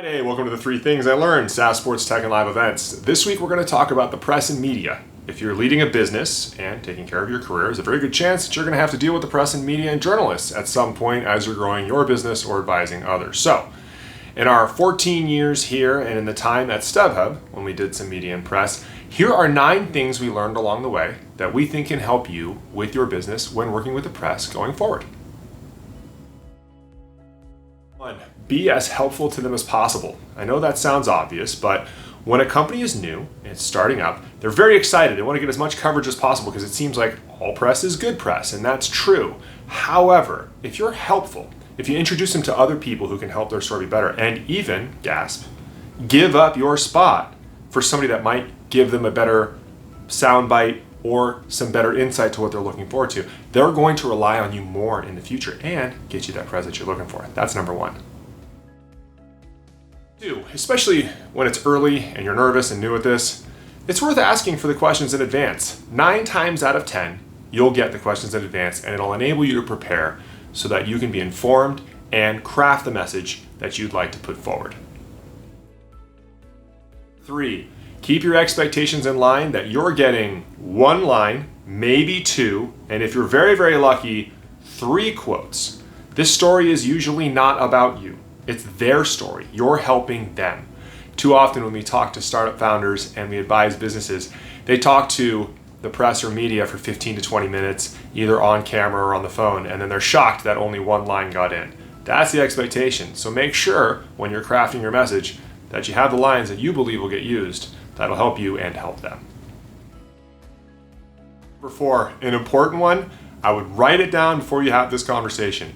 Hey, welcome to the 3 Things I Learned, Saas Sports Tech and Live Events. This week we're going to talk about the press and media. If you're leading a business and taking care of your career, there's a very good chance that you're going to have to deal with the press and media and journalists at some point as you're growing your business or advising others. So, in our 14 years here and in the time at StubHub, when we did some media and press, here are 9 things we learned along the way that we think can help you with your business when working with the press going forward. 1. Be as helpful to them as possible. I know that sounds obvious, but when a company is new and it's starting up, they're very excited. They want to get as much coverage as possible because it seems like all press is good press, and that's true. However, if you're helpful, if you introduce them to other people who can help their story be better, and even, gasp, give up your spot for somebody that might give them a better soundbite or some better insight to what they're looking forward to, they're going to rely on you more in the future and get you that press that you're looking for. That's number 1. 2, especially when it's early and you're nervous and new at this, it's worth asking for the questions in advance. 9 times out of 10, you'll get the questions in advance, and it'll enable you to prepare so that you can be informed and craft the message that you'd like to put forward. 3, keep your expectations in line that you're getting 1 line, maybe 2, and if you're very, very lucky, 3 quotes. This story is usually not about you. It's their story. You're helping them. Too often when we talk to startup founders and we advise businesses, they talk to the press or media for 15 to 20 minutes, either on camera or on the phone, and then they're shocked that only 1 line got in. That's the expectation. So make sure when you're crafting your message that you have the lines that you believe will get used. That'll help you and help them. Number 4, an important one, I would write it down before you have this conversation.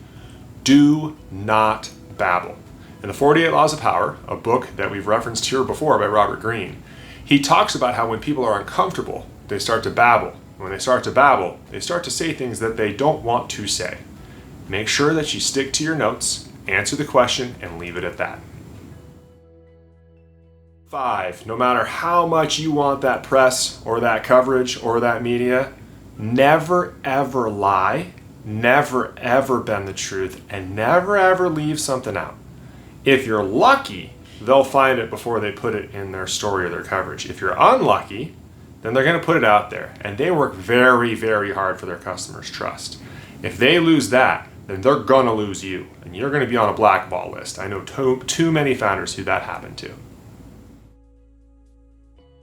Do not babble. In the 48 Laws of Power, a book that we've referenced here before by Robert Greene, he talks about how when people are uncomfortable, they start to babble. When they start to babble, they start to say things that they don't want to say. Make sure that you stick to your notes, answer the question, and leave it at that. 5, no matter how much you want that press or that coverage or that media, never ever lie, never ever bend the truth, and never ever leave something out. If you're lucky, they'll find it before they put it in their story or their coverage. If you're unlucky, then they're going to put it out there, and they work very, very hard for their customers' trust. If they lose that, then they're going to lose you, and you're going to be on a blackball list. I know too many founders who that happened to.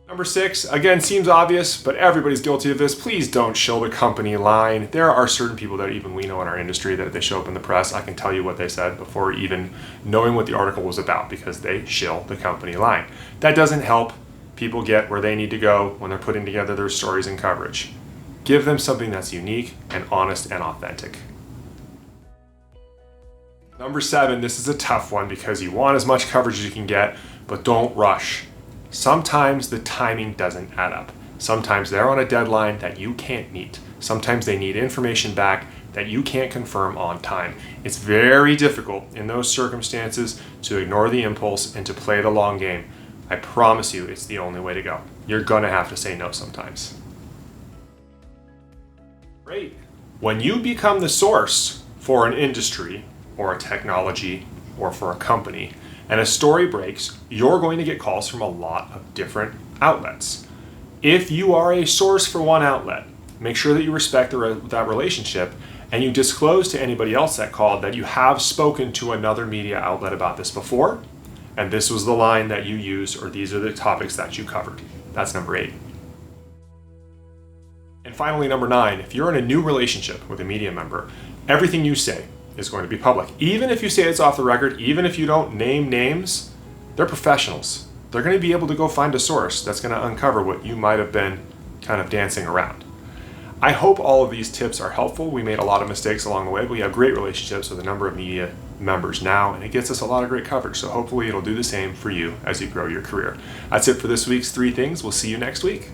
Number 6, again, seems obvious, but everybody's guilty of this. Please don't shill the company line. There are certain people that even we know in our industry that if they show up in the press, I can tell you what they said before even knowing what the article was about because they shill the company line. That doesn't help people get where they need to go when they're putting together their stories and coverage. Give them something that's unique and honest and authentic. Number 7, this is a tough one because you want as much coverage as you can get, but don't rush. Sometimes the timing doesn't add up. Sometimes they're on a deadline that you can't meet. Sometimes they need information back that you can't confirm on time. It's very difficult in those circumstances to ignore the impulse and to play the long game. I promise you it's the only way to go. You're gonna have to say no sometimes. Great. When you become the source for an industry or a technology or for a company, and a story breaks, you're going to get calls from a lot of different outlets. If you are a source for one outlet, make sure that you respect that relationship and you disclose to anybody else that called that you have spoken to another media outlet about this before, and this was the line that you used, or these are the topics that you covered. That's number 8. And finally, number 9, if you're in a new relationship with a media member, everything you say is going to be public. Even if you say it's off the record, even if you don't name names, they're professionals. They're going to be able to go find a source that's going to uncover what you might have been kind of dancing around. I hope all of these tips are helpful. We made a lot of mistakes along the way, but we have great relationships with a number of media members now, and it gets us a lot of great coverage. So hopefully it'll do the same for you as you grow your career. That's it for this week's 3 Things. We'll see you next week.